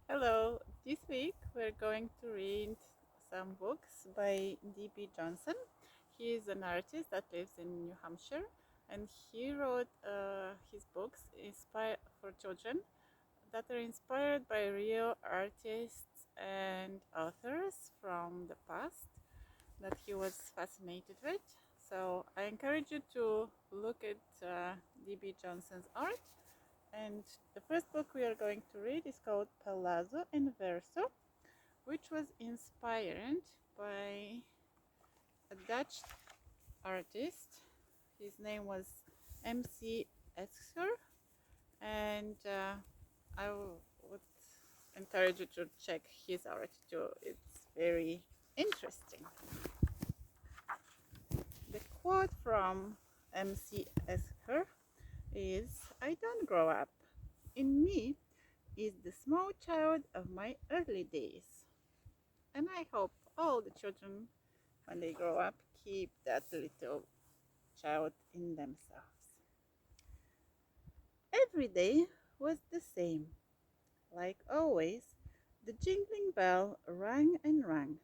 Hello, this week we're going to read some books by D.B. Johnson. He is an artist that lives in New Hampshire and he wrote his books for children that are inspired by real artists and authors from the past that he was fascinated with. So I encourage you to look at D.B. Johnson's art, and the first book we are going to read is called Palazzo Inverso, which was inspired by a Dutch artist. His name was MC Escher, and I would encourage you to check his art too. It's very interesting. The quote from MC Escher is, "I don't grow up. In me is the small child of my early days." And I hope all the children, when they grow up, keep that little child in themselves. Every day was the same. Like always, the jingling bell rang and rang.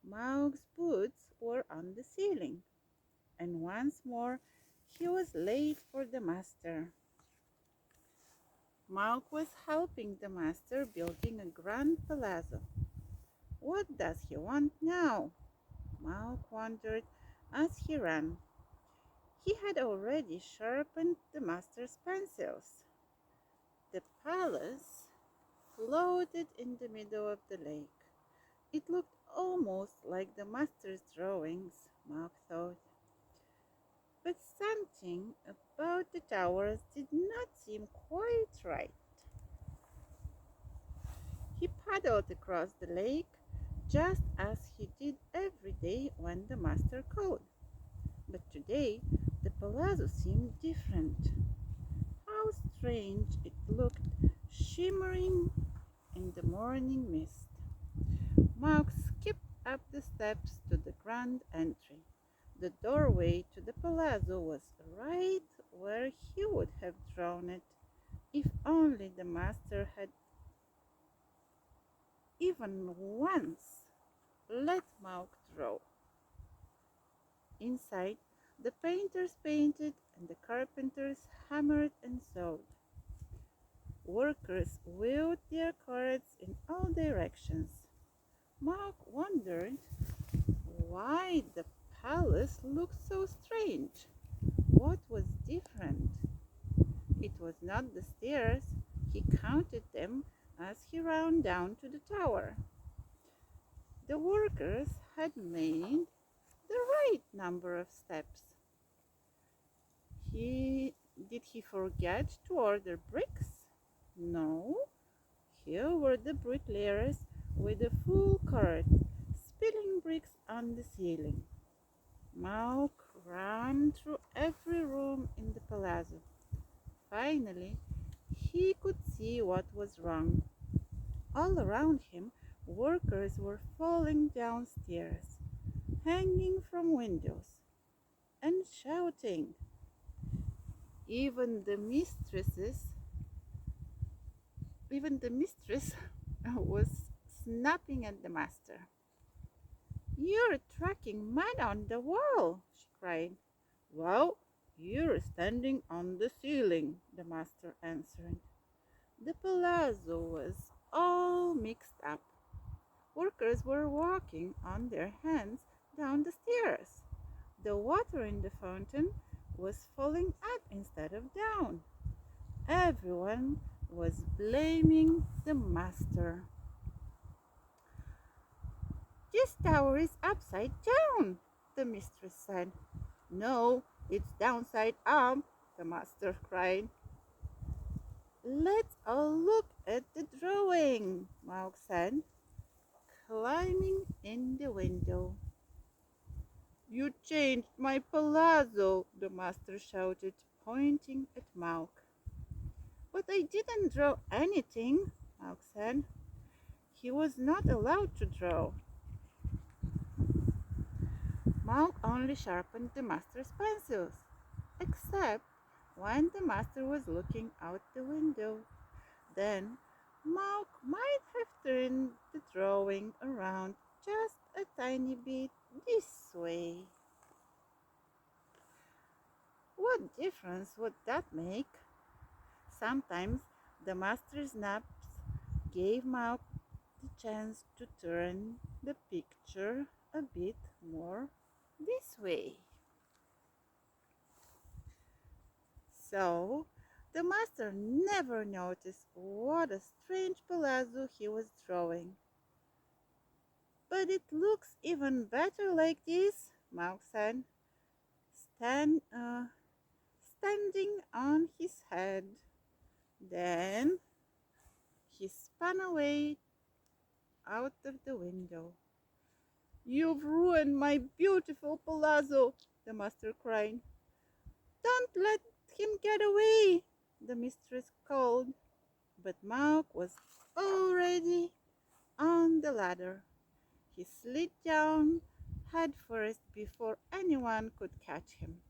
Maug's boots were on the ceiling, and once more he was late for the master. Maug was helping the master building a grand palazzo. What does he want now? Maug wondered as he ran. He had already sharpened the master's pencils. The palace floated in the middle of the lake. It looked almost like the master's drawings, Maug thought. But something about the towers did not seem quite right. He paddled across the lake just as he did every day when the master called. But today the palazzo seemed different. How strange it looked, shimmering in the morning mist. Maug skipped up the steps to the grand entry. The doorway to the palazzo was right where he would have drawn it, if only the master had even once let Maug draw. Inside, the painters painted and the carpenters hammered and sewed. Workers wheeled their carts in all directions. Maug wondered why the palace looked so strange. What was different? It was not the stairs. He counted them as he ran down to the tower. The workers had made the right number of steps. Did he forget to order bricks? No. Here were the bricklayers with a full cart, spilling bricks on the ceiling. Maug ran through every room in the palazzo. Finally, he could see what was wrong. All around him, workers were falling downstairs, hanging from windows, and shouting. Even the mistress was snapping at the master. "You're tracking mud on the wall," she cried. "Well, you're standing on the ceiling," the master answered. The palazzo was all mixed up. Workers were walking on their hands down the stairs. The water in the fountain was falling up instead of down. Everyone was blaming the master. "This tower is upside down," the mistress said. "No, it's downside up," the master cried. "Let's all look at the drawing," Maug said, climbing in the window. "You changed my palazzo," the master shouted, pointing at Maug. "But I didn't draw anything," Maug said. He was not allowed to draw. Maug only sharpened the master's pencils, except when the master was looking out the window. Then Mark might have turned the drawing around just a tiny bit this way. What difference would that make? Sometimes the master's naps gave Mark the chance to turn the picture a bit more this way. So the master never noticed what a strange palazzo he was drawing. But it looks even better like this, Mark said, stand, uh, standing on his head. Then he spun away out of the window. "You've ruined my beautiful palazzo," the master cried. "Don't let him get away," the mistress called. But Mark was already on the ladder. He slid down head first before anyone could catch him.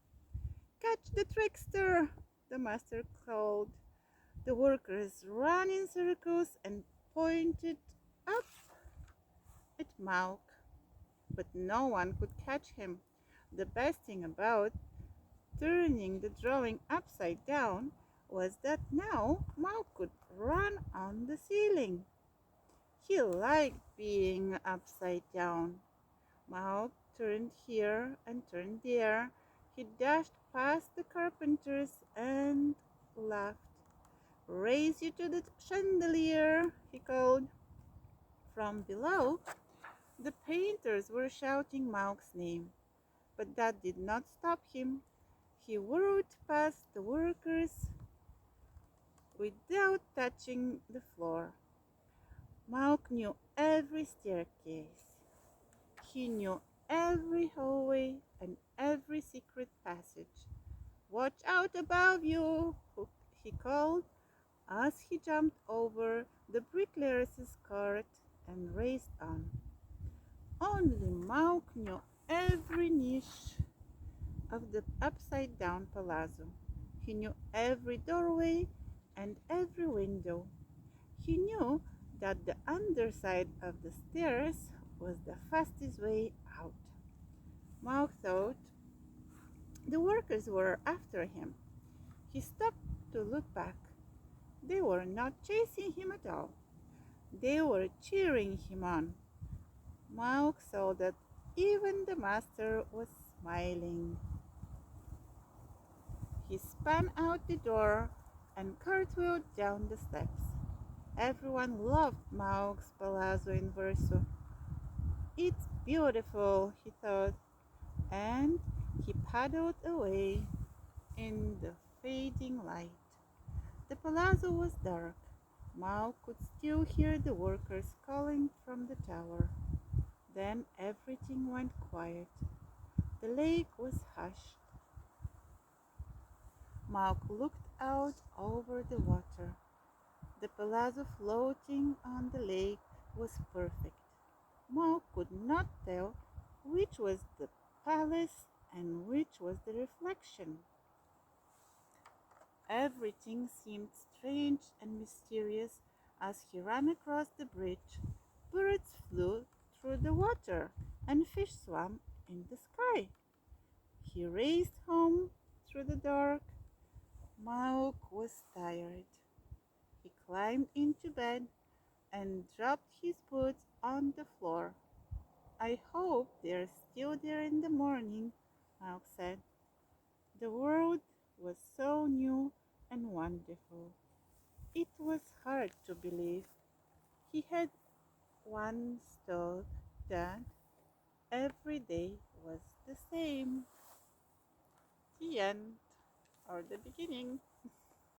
"Catch the trickster," the master called. The workers ran in circles and pointed up at Mark, but no one could catch him. The best thing about turning the drawing upside down was that now Mark could run on the ceiling. He liked being upside down. Mark turned here and turned there. He dashed past the carpenters and laughed. "Raise you to the chandelier," he called. From below, the painters were shouting Mark's name, but that did not stop him. He whirled past the workers without touching the floor. Mark knew every staircase. He knew every hallway and every secret passage. "Watch out above you," he called as he jumped over the bricklayer's cart and raced on. Only Mark knew every niche of the upside-down palazzo. He knew every doorway and every window. He knew that the underside of the stairs was the fastest way out. Mark thought the workers were after him. He stopped to look back. They were not chasing him at all. They were cheering him on. Mark saw that even the master was smiling. He spun out the door and cartwheeled down the steps. Everyone loved Mark's Palazzo Inverso. "It's beautiful," he thought, and he paddled away in the fading light. The palazzo was dark. Mark could still hear the workers calling from the tower. Then everything went quiet. The lake was hushed. Mark looked out over the water. The palazzo floating on the lake was perfect. Mark could not tell which was the palace and which was the reflection. Everything seemed strange and mysterious as he ran across the bridge. Birds flew through the water and fish swam in the sky. He raced home through the dark. Mark was tired. He climbed into bed and dropped his boots on the floor. "I hope they're still there in the morning," Mark said. The world was so new and wonderful. It was hard to believe. He had once thought that every day was the same. The end, or the beginning.